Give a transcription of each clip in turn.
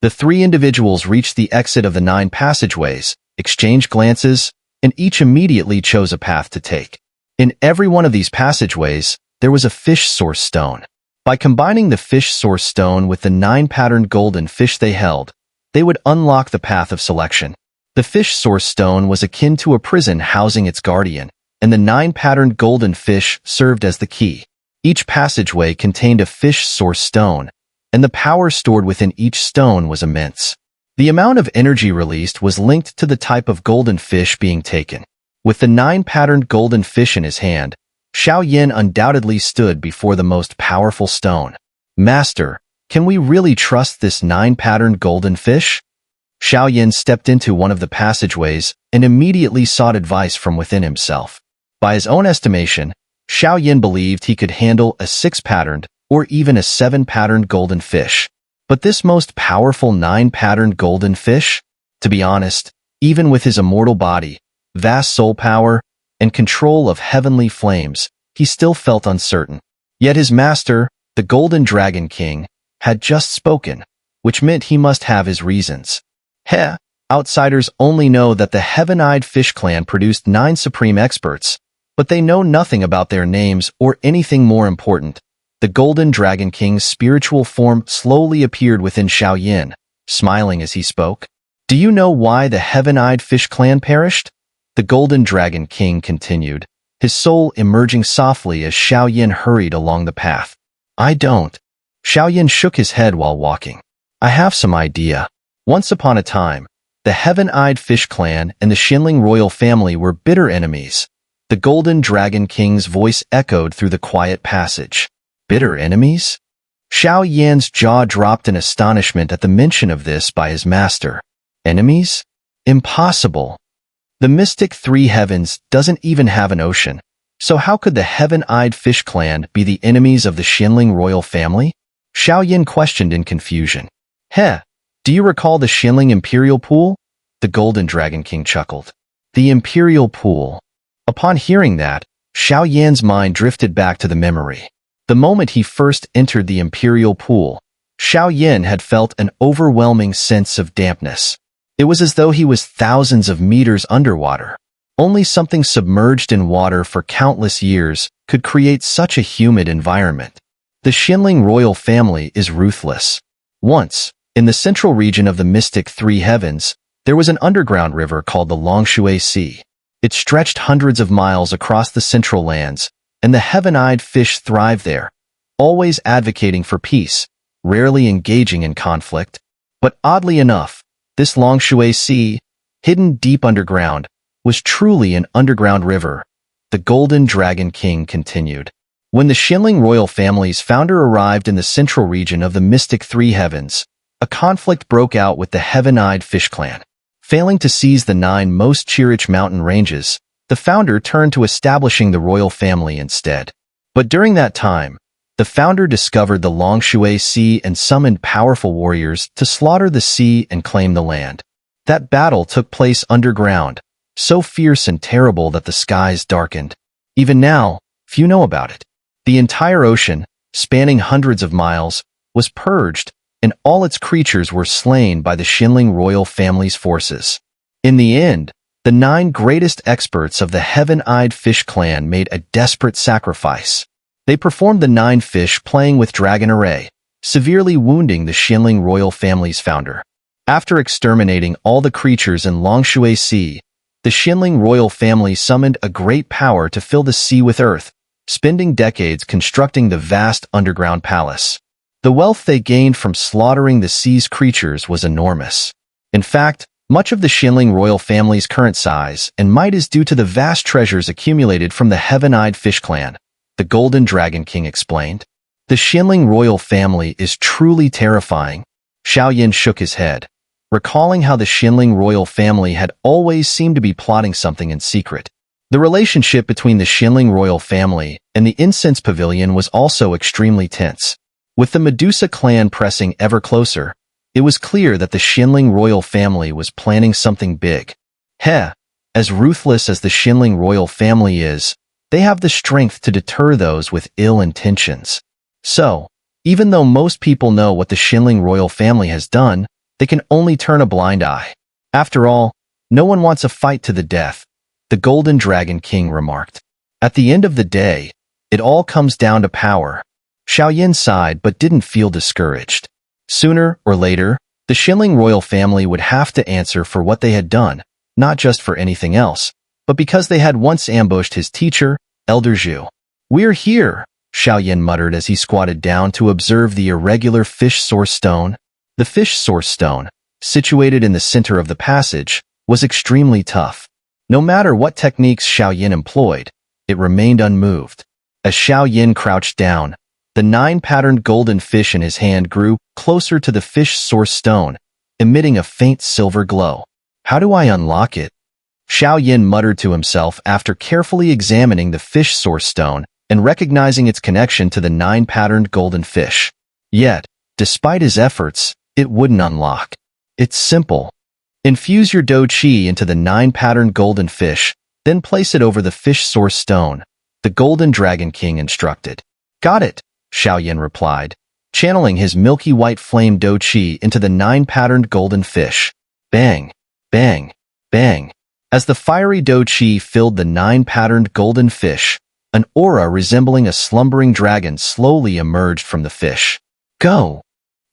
The three individuals reached the exit of the 9 passageways, exchanged glances, and each immediately chose a path to take. In every one of these passageways, there was a fish source stone. By combining the fish source stone with the 9 patterned golden fish they held, they would unlock the path of selection. The fish source stone was akin to a prison housing its guardian, and the 9 patterned golden fish served as the key. Each passageway contained a fish source stone, and the power stored within each stone was immense. The amount of energy released was linked to the type of golden fish being taken. With the 9 patterned golden fish in his hand, Xuanling undoubtedly stood before the most powerful stone. Master, can we really trust this 9 patterned golden fish? Xuanling stepped into one of the passageways and immediately sought advice from within himself. By his own estimation, Xuanling believed he could handle a 6 patterned or even a 7 patterned golden fish. But this most powerful 9 patterned golden fish? To be honest, even with his immortal body, vast soul power, and control of heavenly flames, he still felt uncertain. Yet his master, the Golden Dragon King, had just spoken, which meant he must have his reasons. Outsiders only know that the Heaven-Eyed Fish Clan produced 9 supreme experts, but they know nothing about their names or anything more important. The Golden Dragon King's spiritual form slowly appeared within Xuanling, smiling as he spoke. Do you know why the Heaven-Eyed Fish Clan perished? The Golden Dragon King continued, his soul emerging softly as Xuanling hurried along the path. I don't. Xuanling shook his head while walking. I have some idea. Once upon a time, the Heaven-Eyed Fish Clan and the Xuanling royal family were bitter enemies. The Golden Dragon King's voice echoed through the quiet passage. Bitter enemies? Xuanling's jaw dropped in astonishment at the mention of this by his master. Enemies? Impossible. The mystic 3 heavens doesn't even have an ocean, so how could the Heaven-Eyed Fish Clan be the enemies of the Xuanling royal family? Xuanling questioned in confusion. Do you recall the Xuanling Imperial Pool? The Golden Dragon King chuckled. The Imperial Pool. Upon hearing that, Xuanling's mind drifted back to the memory. The moment he first entered the Imperial Pool, Xuanling had felt an overwhelming sense of dampness. It was as though he was thousands of meters underwater. Only something submerged in water for countless years could create such a humid environment. The Xuanling royal family is ruthless. Once, in the central region of the mystic 3 heavens, there was an underground river called the Longshui Sea. It stretched hundreds of miles across the central lands, and the heaven-eyed fish thrived there, always advocating for peace, rarely engaging in conflict. But oddly enough, this Longshui Sea, hidden deep underground, was truly an underground river. The Golden Dragon King continued. When the Xuanling royal family's founder arrived in the central region of the mystic 3 heavens, a conflict broke out with the Heaven-Eyed Fish Clan. Failing to seize the 9 most cherished mountain ranges, the founder turned to establishing the royal family instead. But during that time, the founder discovered the Longshui Sea and summoned powerful warriors to slaughter the sea and claim the land. That battle took place underground, so fierce and terrible that the skies darkened. Even now, few know about it. The entire ocean, spanning hundreds of miles, was purged, and all its creatures were slain by the Xuanling royal family's forces. In the end, the 9 greatest experts of the Heaven-Eyed Fish Clan made a desperate sacrifice. They performed the 9 fish playing with dragon array, severely wounding the Xuanling royal family's founder. After exterminating all the creatures in Longshui Sea, the Xuanling royal family summoned a great power to fill the sea with earth, spending decades constructing the vast underground palace. The wealth they gained from slaughtering the sea's creatures was enormous. In fact, much of the Xuanling royal family's current size and might is due to the vast treasures accumulated from the Heaven-Eyed Fish Clan, the Golden Dragon King explained. The Xuanling royal family is truly terrifying. Xuanling shook his head, recalling how the Xuanling royal family had always seemed to be plotting something in secret. The relationship between the Xuanling royal family and the Incense Pavilion was also extremely tense. With the Medusa clan pressing ever closer, it was clear that the Xuanling royal family was planning something big. As ruthless as the Xuanling royal family is, they have the strength to deter those with ill intentions. So, even though most people know what the Xuanling royal family has done, they can only turn a blind eye. After all, no one wants a fight to the death, the Golden Dragon King remarked. At the end of the day, it all comes down to power. Xiaoyan sighed but didn't feel discouraged. Sooner or later, the Xuanling royal family would have to answer for what they had done, not just for anything else, but because they had once ambushed his teacher, Elder Zhu. "We're here," Xiaoyan muttered as he squatted down to observe the irregular fish source stone. The fish source stone, situated in the center of the passage, was extremely tough. No matter what techniques Xiaoyan employed, it remained unmoved. As Xiaoyan crouched down, the 9-patterned golden fish in his hand grew closer to the fish source stone, emitting a faint silver glow. "How do I unlock it?" Xiaoyan muttered to himself after carefully examining the fish source stone and recognizing its connection to the 9-patterned golden fish. Yet, despite his efforts, it wouldn't unlock. "It's simple. Infuse your Do Qi into the 9-patterned golden fish, then place it over the fish source stone," the Golden Dragon King instructed. "Got it," Xiaoyan replied, channeling his milky white flame Do Qi into the 9-patterned golden fish. Bang, bang, bang. As the fiery Do Qi filled the 9-patterned golden fish, an aura resembling a slumbering dragon slowly emerged from the fish. "Go!"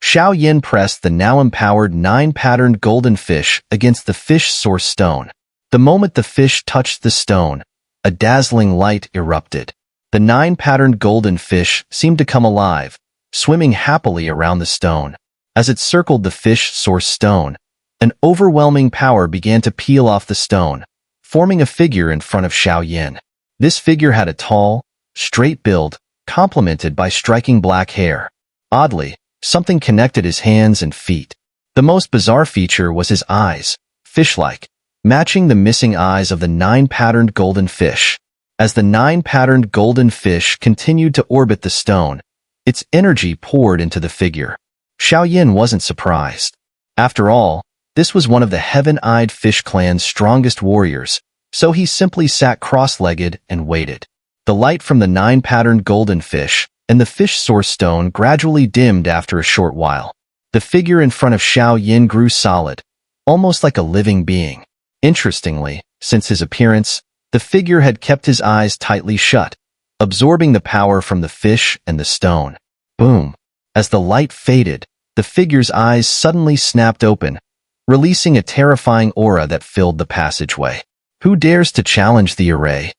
Xiaoyan pressed the now-empowered 9-patterned golden fish against the fish source stone. The moment the fish touched the stone, a dazzling light erupted. The 9-patterned golden fish seemed to come alive, swimming happily around the stone. As it circled the fish source stone, an overwhelming power began to peel off the stone, forming a figure in front of Xiaoyan. This figure had a tall, straight build, complemented by striking black hair. Oddly, something connected his hands and feet. The most bizarre feature was his eyes, fish-like, matching the missing eyes of the 9-patterned golden fish. As the 9-patterned golden fish continued to orbit the stone, its energy poured into the figure. Xiaoyan wasn't surprised. After all, this was one of the Heaven-Eyed Fish Clan's strongest warriors, so he simply sat cross-legged and waited. The light from the 9-patterned golden fish and the fish source stone gradually dimmed after a short while. The figure in front of Xiaoyan grew solid, almost like a living being. Interestingly, since his appearance, the figure had kept his eyes tightly shut, absorbing the power from the fish and the stone. Boom! As the light faded, the figure's eyes suddenly snapped open, releasing a terrifying aura that filled the passageway. "Who dares to challenge the array?"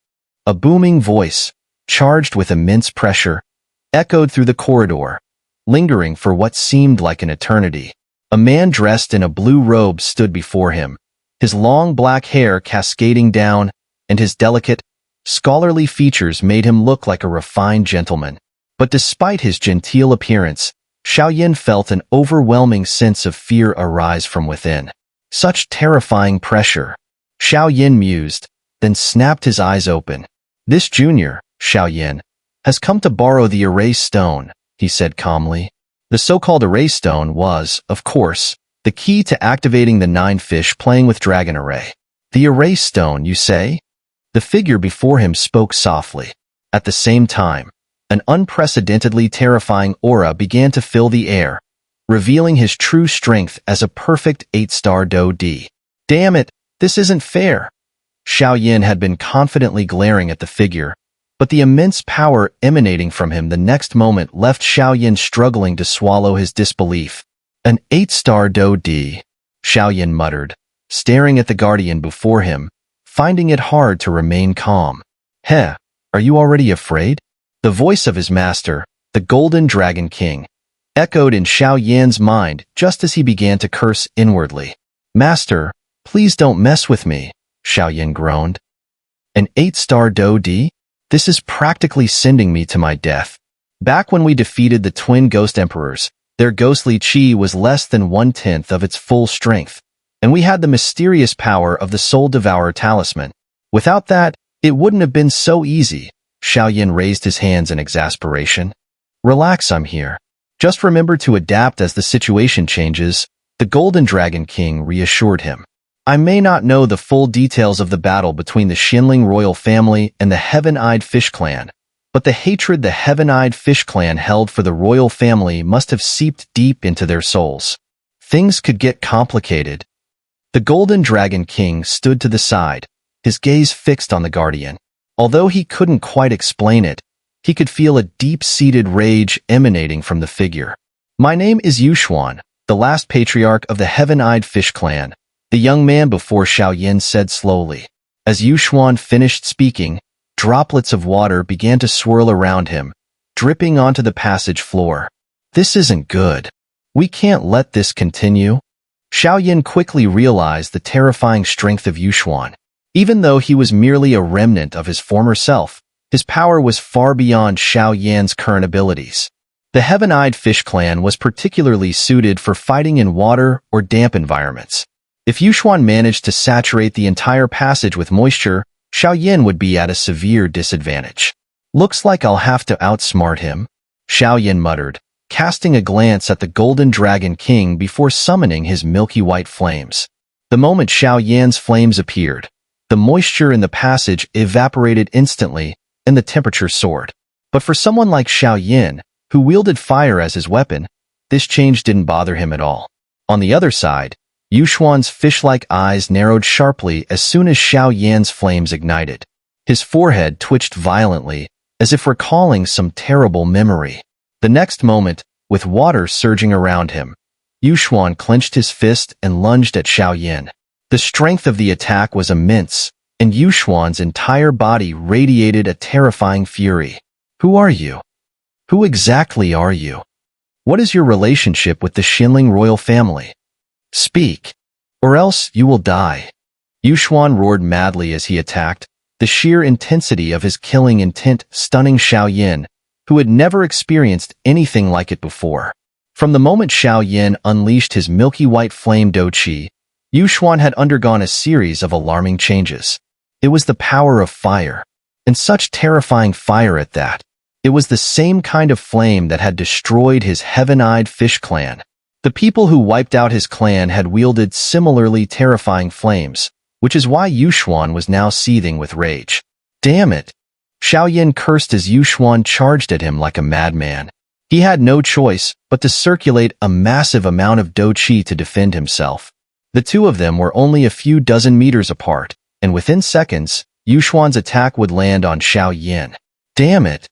A booming voice, charged with immense pressure, echoed through the corridor, lingering for what seemed like an eternity. A man dressed in a blue robe stood before him, his long black hair cascading down, and his delicate, scholarly features made him look like a refined gentleman. But despite his genteel appearance, Xiaoyan felt an overwhelming sense of fear arise from within. Such terrifying pressure. Xiaoyan mused, then snapped his eyes open. "This junior, Xiaoyan, has come to borrow the erase stone," he said calmly. The so-called erase stone was, of course, the key to activating the 9 fish playing with dragon array. "The erase stone, you say?" The figure before him spoke softly. At the same time, an unprecedentedly terrifying aura began to fill the air, revealing his true strength as a perfect 8-star Do D. "Damn it, this isn't fair." Xiaoyan had been confidently glaring at the figure, but the immense power emanating from him the next moment left Xiaoyan struggling to swallow his disbelief. "An 8-star Do D," Xiaoyan muttered, staring at the guardian before him, finding it hard to remain calm. "Heh, are you already afraid?" The voice of his master, the Golden Dragon King, echoed in Xiaoyan's mind just as he began to curse inwardly. "Master, please don't mess with me," Xiaoyan groaned. "An 8-star Do D? This is practically sending me to my death. Back when we defeated the twin ghost emperors, their ghostly qi was less than 1/10 of its full strength, and we had the mysterious power of the Soul Devourer talisman. Without that, it wouldn't have been so easy." Xiaoyan raised his hands in exasperation. "Relax, I'm here. Just remember to adapt as the situation changes," the Golden Dragon King reassured him. "I may not know the full details of the battle between the Xuanling royal family and the Heaven-Eyed Fish Clan, but the hatred the Heaven-Eyed Fish Clan held for the royal family must have seeped deep into their souls. things could get complicated. The Golden Dragon King stood to the side, his gaze fixed on the Guardian. Although he couldn't quite explain it, he could feel a deep-seated rage emanating from the figure. "My name is Xuan, the last patriarch of the Heaven-Eyed Fish Clan," the young man before Xiaoyan said slowly. As Xuan finished speaking, droplets of water began to swirl around him, dripping onto the passage floor. "This isn't good. We can't let this continue." Xiaoyan quickly realized the terrifying strength of Xuan. Even though he was merely a remnant of his former self, his power was far beyond Xiaoyan's current abilities. The Heaven-Eyed Fish Clan was particularly suited for fighting in water or damp environments. If Xuan managed to saturate the entire passage with moisture, Xiaoyan would be at a severe disadvantage. "Looks like I'll have to outsmart him," Xiaoyan muttered, casting a glance at the Golden Dragon King before summoning his milky white flames. The moment Xiaoyan's flames appeared, the moisture in the passage evaporated instantly, and the temperature soared. But for someone like Xiaoyan, who wielded fire as his weapon, this change didn't bother him at all. On the other side, Xuan's fish-like eyes narrowed sharply as soon as Xiaoyan's flames ignited. His forehead twitched violently, as if recalling some terrible memory. The next moment, with water surging around him, Xuan clenched his fist and lunged at Xiaoyan. The strength of the attack was immense, and Xuan's entire body radiated a terrifying fury. "Who are you? Who exactly are you? What is your relationship with the Xuanling royal family? Speak, or else you will die." Xuan roared madly as he attacked, the sheer intensity of his killing intent stunning Xiaoyan, who had never experienced anything like it before. From the moment Xiaoyan unleashed his milky white flame Douqi, Xuan had undergone a series of alarming changes. It was the power of fire, and such terrifying fire at that. It was the same kind of flame that had destroyed his Heaven-Eyed Fish Clan. The people who wiped out his clan had wielded similarly terrifying flames, which is why Xuan was now seething with rage. "Damn it!" Xiaoyan cursed as Xuan charged at him like a madman. He had no choice but to circulate a massive amount of Douqi to defend himself. The two of them were only a few dozen meters apart, and within seconds, Xuan's attack would land on Xiaoyan. "Damn it!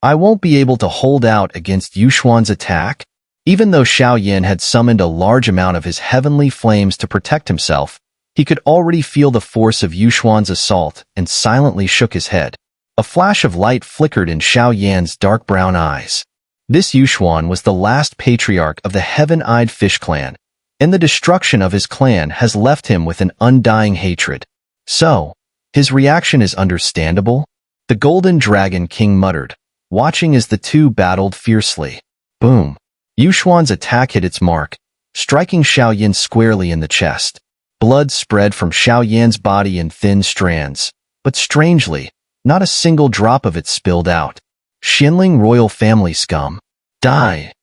I won't be able to hold out against Xuan's attack." Even though Xiaoyan had summoned a large amount of his heavenly flames to protect himself, he could already feel the force of Xuan's assault and silently shook his head. A flash of light flickered in Xiaoyan's dark brown eyes. This Xuan was the last patriarch of the Heaven-Eyed Fish Clan, and the destruction of his clan has left him with an undying hatred. So, his reaction is understandable? The Golden Dragon King muttered, watching as the two battled fiercely. Boom! Xuan's attack hit its mark, striking Xiaoyan squarely in the chest. Blood spread from Xiaoyan's body in thin strands, but strangely, not a single drop of it spilled out. "Xuanling royal family scum! Die!"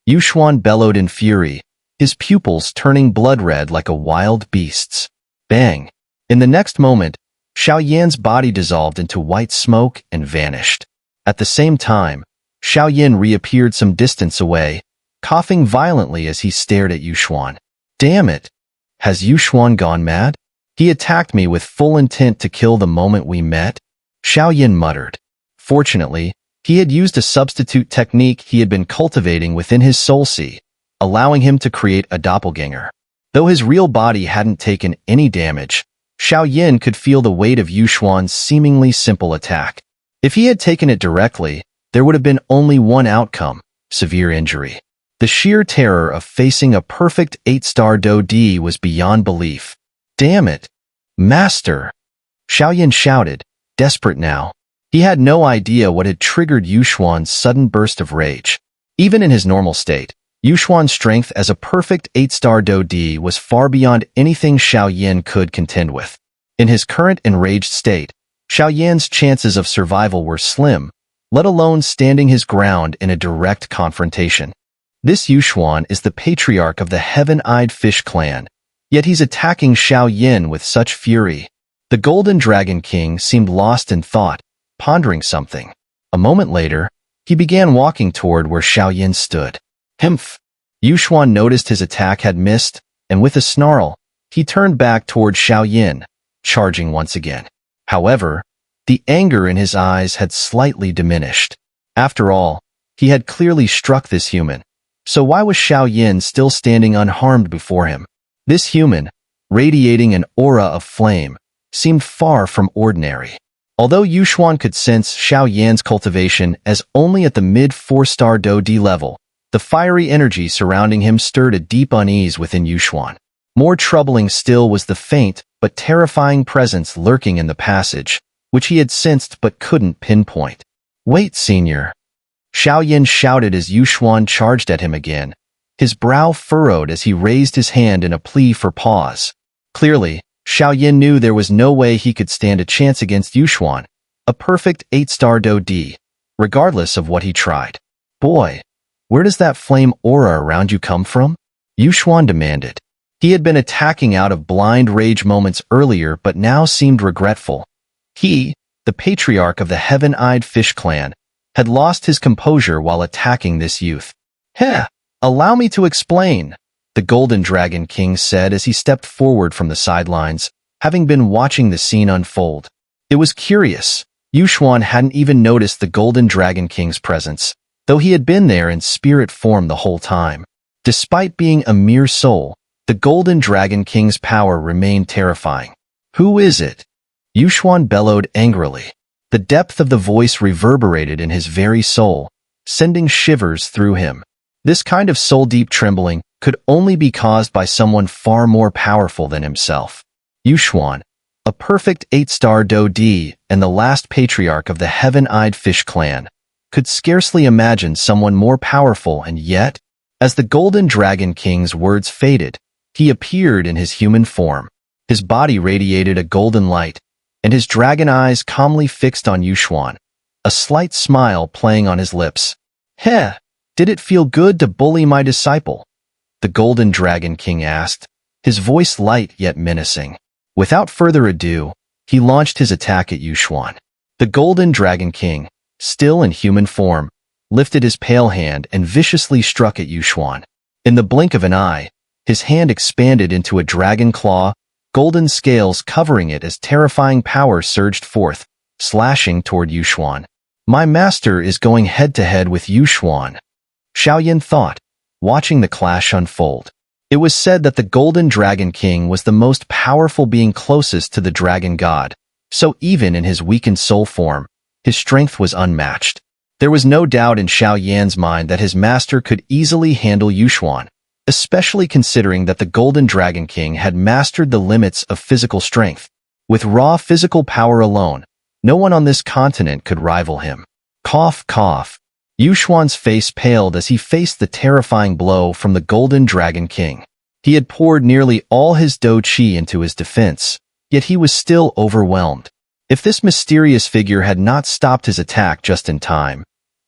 Xuan bellowed in fury, his pupils turning blood-red like a wild beast's. Bang! In the next moment, Xiaoyan's body dissolved into white smoke and vanished. At the same time, Xiaoyan reappeared some distance away, coughing violently as he stared at Xuan. "Damn it! Has Xuan gone mad? He attacked me with full intent to kill the moment we met," Xiaoyan muttered. Fortunately, he had used a substitute technique he had been cultivating within his soul sea, allowing him to create a doppelganger. Though his real body hadn't taken any damage, Xiaoyan could feel the weight of Xuan's seemingly simple attack. If he had taken it directly, there would have been only one outcome: severe injury. The sheer terror of facing a perfect 8-star Do-D was beyond belief. "Damn it! Master!" Xiaoyan shouted, desperate now. He had no idea what had triggered Xuan's sudden burst of rage. Even in his normal state, Xuan's strength as a perfect 8-star Do-D was far beyond anything Xiaoyan could contend with. In his current enraged state, Xiaoyan's chances of survival were slim, let alone standing his ground in a direct confrontation. This Xuan is the patriarch of the Heaven-Eyed Fish Clan, yet he's attacking Xiaoyan with such fury. The Golden Dragon King seemed lost in thought, pondering something. A moment later, he began walking toward where Xiaoyan stood. "Humph! Xuan noticed his attack had missed, and with a snarl, he turned back toward Xiaoyin, charging once again. However, the anger in his eyes had slightly diminished. After all, he had clearly struck this human. So why was Xiaoyin still standing unharmed before him? This human, radiating an aura of flame, seemed far from ordinary. Although Xuan could sense Xiaoyan's cultivation as only at the mid-4-star Do D level, the fiery energy surrounding him stirred a deep unease within Xuan. More troubling still was the faint but terrifying presence lurking in the passage, which he had sensed but couldn't pinpoint. "Wait, senior!" Xiaoyin shouted as Xuan charged at him again. His brow furrowed as he raised his hand in a plea for pause. Clearly, Xiaoyin knew there was no way he could stand a chance against Xuan, a perfect 8-star Do D, regardless of what he tried. "Boy, where does that flame aura around you come from?" Xuan demanded. He had been attacking out of blind rage moments earlier but now seemed regretful. He, the patriarch of the Heaven-Eyed Fish clan, had lost his composure while attacking this youth. "Heh, allow me to explain," the Golden Dragon King said as he stepped forward from the sidelines, having been watching the scene unfold. It was curious. Xuan hadn't even noticed the Golden Dragon King's presence, though he had been there in spirit form the whole time. Despite being a mere soul, the Golden Dragon King's power remained terrifying. "Who is it?" Xuan bellowed angrily. The depth of the voice reverberated in his very soul, sending shivers through him. This kind of soul-deep trembling could only be caused by someone far more powerful than himself. Xuan, a perfect 8-star Do D and the last patriarch of the Heaven-Eyed Fish clan, could scarcely imagine someone more powerful, and yet, as the Golden Dragon King's words faded, he appeared in his human form. His body radiated a golden light, and his dragon eyes calmly fixed on Xuan, a slight smile playing on his lips. "Heh, did it feel good to bully my disciple?" the Golden Dragon King asked, his voice light yet menacing. Without further ado, he launched his attack at Xuan. The Golden Dragon King, still in human form, lifted his pale hand and viciously struck at Xuan. In the blink of an eye, his hand expanded into a dragon claw, golden scales covering it as terrifying power surged forth, slashing toward Xuan. "My master is going head-to-head with Xuan," Xiaoyin thought, watching the clash unfold. It was said that the Golden Dragon King was the most powerful being closest to the dragon god, so even in his weakened soul form, his strength was unmatched. There was no doubt in Xiaoyan's mind that his master could easily handle Xuan, especially considering that the Golden Dragon King had mastered the limits of physical strength. With raw physical power alone, no one on this continent could rival him. Cough, cough. Xuan's face paled as he faced the terrifying blow from the Golden Dragon King. He had poured nearly all his Do Qi into his defense, yet he was still overwhelmed. If this mysterious figure had not stopped his attack just in time,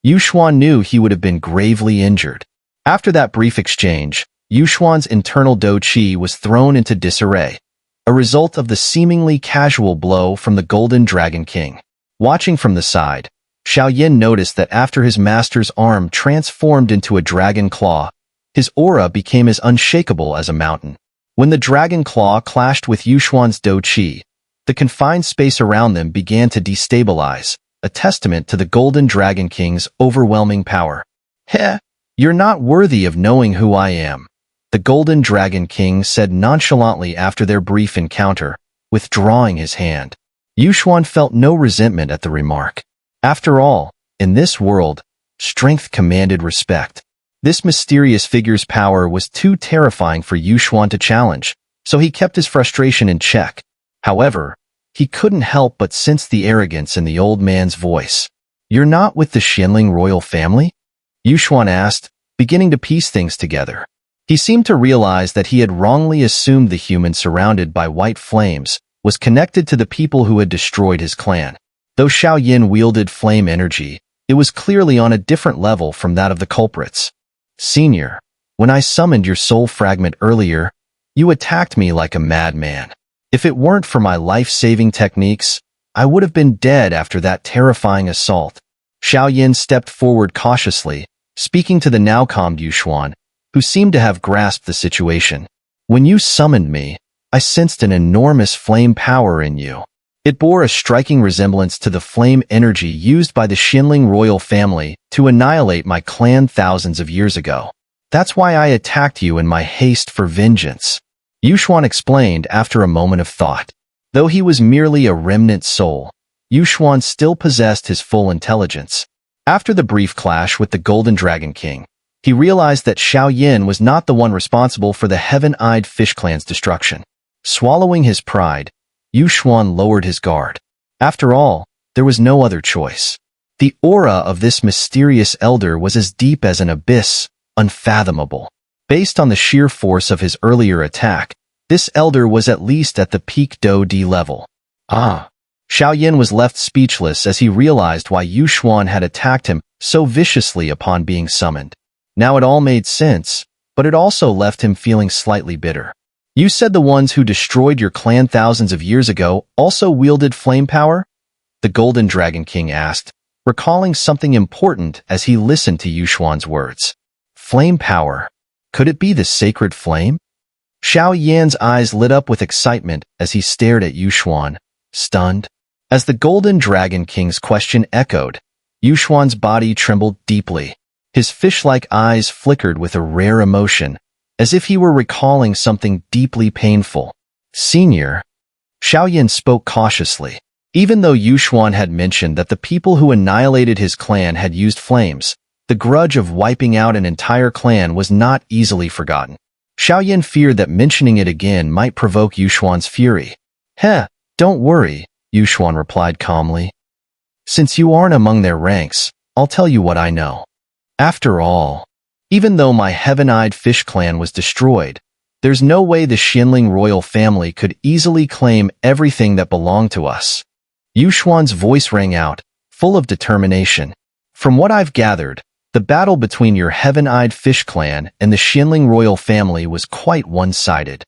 Xuan knew he would have been gravely injured. After that brief exchange, Xuan's internal Do Qi was thrown into disarray, a result of the seemingly casual blow from the Golden Dragon King. Watching from the side, Xiaoyin noticed that after his master's arm transformed into a dragon claw, his aura became as unshakable as a mountain. When the dragon claw clashed with Xuan's Do Qi, the confined space around them began to destabilize, a testament to the Golden Dragon King's overwhelming power. "Heh, you're not worthy of knowing who I am," the Golden Dragon King said nonchalantly after their brief encounter, withdrawing his hand. Xuan felt no resentment at the remark. After all, in this world, strength commanded respect. This mysterious figure's power was too terrifying for Xuan to challenge, so he kept his frustration in check. However, he couldn't help but sense the arrogance in the old man's voice. "You're not with the Xuanling royal family?" Xuan asked, beginning to piece things together. He seemed to realize that he had wrongly assumed the human surrounded by white flames was connected to the people who had destroyed his clan. Though Xiaoyin wielded flame energy, it was clearly on a different level from that of the culprits. "Senior, when I summoned your soul fragment earlier, you attacked me like a madman. If it weren't for my life-saving techniques, I would have been dead after that terrifying assault." Xiaoyin stepped forward cautiously, speaking to the now calmed Xuan, who seemed to have grasped the situation. When you summoned me, I sensed an enormous flame power in you. It bore a striking resemblance to the flame energy used by the Xuanling royal family to annihilate my clan thousands of years ago. That's why I attacked you in my haste for vengeance. Xuan explained after a moment of thought. Though he was merely a remnant soul, Xuan still possessed his full intelligence. After the brief clash with the Golden Dragon King, he realized that Xiaoyan was not the one responsible for the Heaven-Eyed Fish Clan's destruction. Swallowing his pride, Xuan lowered his guard. After all, there was no other choice. The aura of this mysterious elder was as deep as an abyss, unfathomable. Based on the sheer force of his earlier attack, this elder was at least at the peak Do D level. Xiaoyan was left speechless as he realized why Xuan had attacked him so viciously upon being summoned. Now it all made sense, but it also left him feeling slightly bitter. You said the ones who destroyed your clan thousands of years ago also wielded flame power? The Golden Dragon King asked, recalling something important as he listened to Xuan's words. Flame power. Could it be the sacred flame? Xiaoyan's eyes lit up with excitement as he stared at Xuan, stunned. As the Golden Dragon King's question echoed, Xuan's body trembled deeply. His fish-like eyes flickered with a rare emotion, as if he were recalling something deeply painful. Senior, Xiaoyan spoke cautiously. Even though Xuan had mentioned that the people who annihilated his clan had used flames, the grudge of wiping out an entire clan was not easily forgotten. Xiaoyan feared that mentioning it again might provoke Xuan's fury. Don't worry, Xuan replied calmly. Since you aren't among their ranks, I'll tell you what I know. After all, even though my Heaven-Eyed Fish Clan was destroyed, there's no way the Xuanling royal family could easily claim everything that belonged to us. Xuan's voice rang out, full of determination. From what I've gathered, the battle between your Heaven-Eyed Fish Clan and the Xuanling royal family was quite one-sided.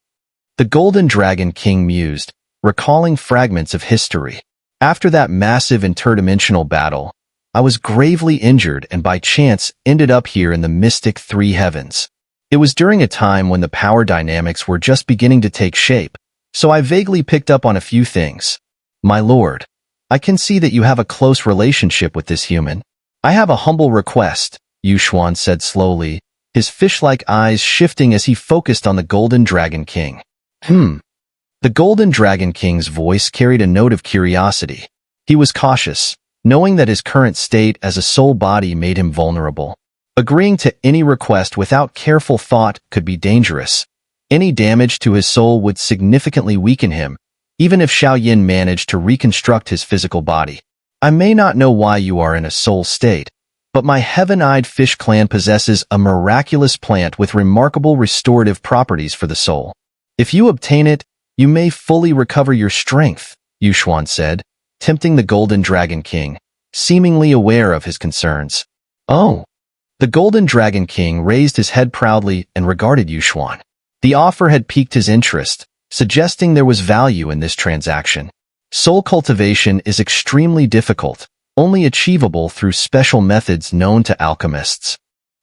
The Golden Dragon King mused, recalling fragments of history. After that massive interdimensional battle, I was gravely injured and by chance ended up here in the mystic Three Heavens. It was during a time when the power dynamics were just beginning to take shape, so I vaguely picked up on a few things. My lord, I can see that you have a close relationship with this human. I have a humble request, Xuan said slowly, his fish-like eyes shifting as he focused on the Golden Dragon King. The Golden Dragon King's voice carried a note of curiosity. He was cautious, knowing that his current state as a soul body made him vulnerable. Agreeing to any request without careful thought could be dangerous. Any damage to his soul would significantly weaken him, even if Xiaoyan managed to reconstruct his physical body. I may not know why you are in a soul state, but my Heaven-Eyed Fish Clan possesses a miraculous plant with remarkable restorative properties for the soul. If you obtain it, you may fully recover your strength, Xuan said, tempting the Golden Dragon King, seemingly aware of his concerns. Oh. The Golden Dragon King raised his head proudly and regarded Xuan. The offer had piqued his interest, suggesting there was value in this transaction. Soul cultivation is extremely difficult, only achievable through special methods known to alchemists.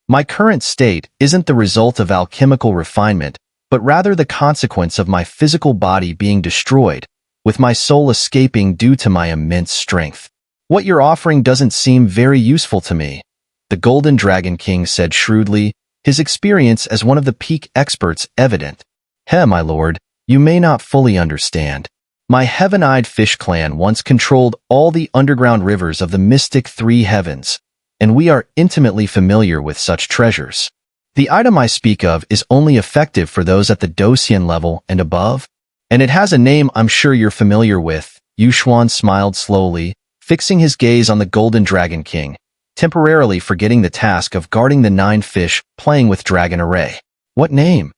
My current state isn't the result of alchemical refinement, but rather the consequence of my physical body being destroyed, with my soul escaping due to my immense strength. What you're offering doesn't seem very useful to me, the Golden Dragon King said shrewdly, his experience as one of the peak experts evident. My lord, you may not fully understand. My Heaven-Eyed Fish Clan once controlled all the underground rivers of the mystic Three Heavens, and we are intimately familiar with such treasures. The item I speak of is only effective for those at the Docian level and above, and it has a name I'm sure you're familiar with. Xuan smiled slowly, fixing his gaze on the Golden Dragon King, temporarily forgetting the task of guarding the 9 fish playing with Dragon Array. What name?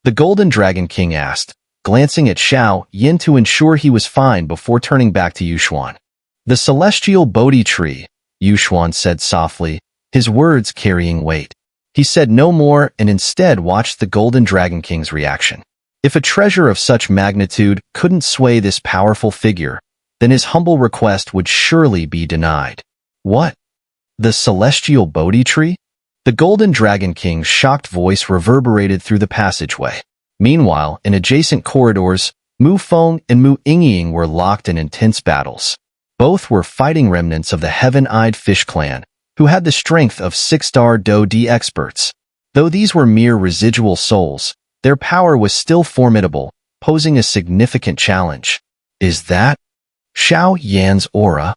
The Golden Dragon King asked, glancing at Xiaoyan to ensure he was fine before turning back to Xuan. The Celestial Bodhi Tree, Xuan said softly, his words carrying weight. He said no more and instead watched the Golden Dragon King's reaction. If a treasure of such magnitude couldn't sway this powerful figure, then his humble request would surely be denied. What? The Celestial Bodhi Tree? The Golden Dragon King's shocked voice reverberated through the passageway. Meanwhile, in adjacent corridors, Mu Feng and Mu Yingying were locked in intense battles. Both were fighting remnants of the Heaven-Eyed Fish clan, who had the strength of 6-star Do-D experts. Though these were mere residual souls, their power was still formidable, posing a significant challenge. Is that Xiao Yan's aura?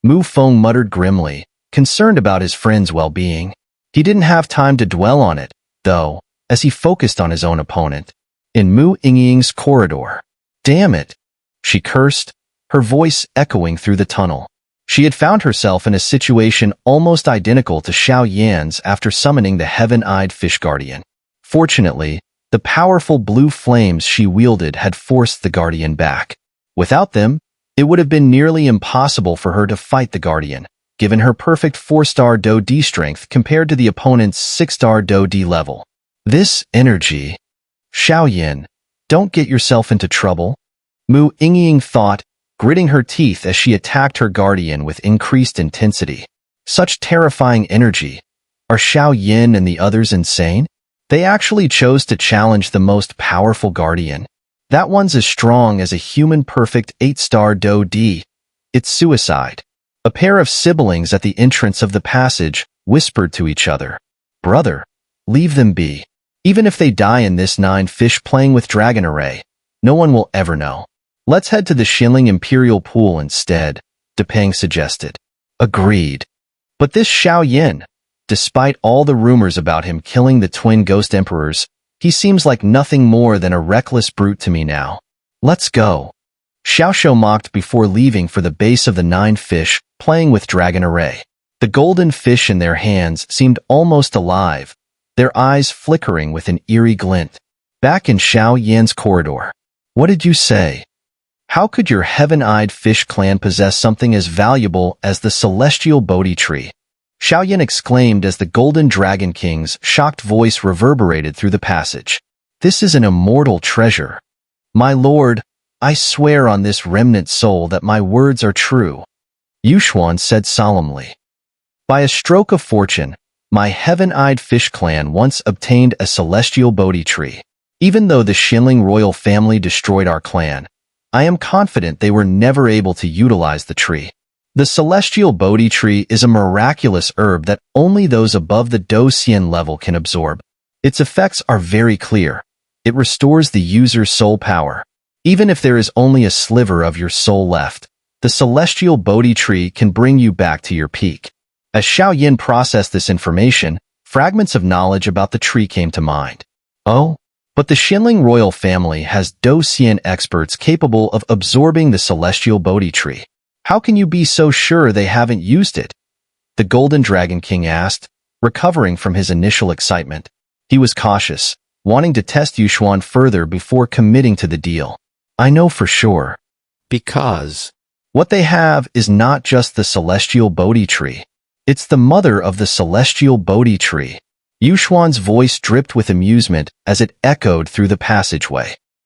Mu Feng muttered grimly, concerned about his friend's well-being. He didn't have time to dwell on it, though, as he focused on his own opponent. In Mu Yingying's corridor. Damn it! She cursed, her voice echoing through the tunnel. She had found herself in a situation almost identical to Xiao Yan's after summoning the Heaven-Eyed Fish Guardian. Fortunately, the powerful blue flames she wielded had forced the Guardian back. Without them, it would have been nearly impossible for her to fight the Guardian, given her perfect 4-star Do-D strength compared to the opponent's 6-star Do-D level. This energy… Xiao Yan, don't get yourself into trouble. Mu Yingying thought, gritting her teeth as she attacked her Guardian with increased intensity. Such terrifying energy. Are Xiao Yan and the others insane? They actually chose to challenge the most powerful Guardian. That one's as strong as a human-perfect 8-star Do-D. It's suicide. A pair of siblings at the entrance of the passage whispered to each other. Brother, leave them be. Even if they die in this 9 fish playing with Dragon Array, no one will ever know. Let's head to the Xuanling Imperial Pool instead, Depeng suggested. Agreed. But this Xiao Yan, despite all the rumors about him killing the twin ghost emperors, he seems like nothing more than a reckless brute to me now. Let's go. Xiaoxiu mocked before leaving for the base of the 9 fish, playing with Dragon Array. The golden fish in their hands seemed almost alive, their eyes flickering with an eerie glint. Back in Xiao Yan's corridor. What did you say? How could your Heaven-Eyed Fish clan possess something as valuable as the Celestial Bodhi Tree? Xiao Yan exclaimed as the Golden Dragon King's shocked voice reverberated through the passage. This is an immortal treasure. My lord, I swear on this remnant soul that my words are true. Yuxuan said solemnly. By a stroke of fortune, my Heaven-Eyed Fish clan once obtained a Celestial Bodhi Tree. Even though the Xuanling royal family destroyed our clan, I am confident they were never able to utilize the tree. The Celestial Bodhi Tree is a miraculous herb that only those above the Do Xian level can absorb. Its effects are very clear. It restores the user's soul power. Even if there is only a sliver of your soul left, the Celestial Bodhi Tree can bring you back to your peak. As Xiao Yan processed this information, fragments of knowledge about the tree came to mind. Oh? But the Xuanling royal family has Do Xian experts capable of absorbing the Celestial Bodhi Tree. How can you be so sure they haven't used it? The Golden Dragon King asked, recovering from his initial excitement. He was cautious, wanting to test Yuxuan further before committing to the deal. I know for sure. Because what they have is not just the Celestial Bodhi Tree. It's the mother of the Celestial Bodhi Tree. Yuxuan's voice dripped with amusement as it echoed through the passageway.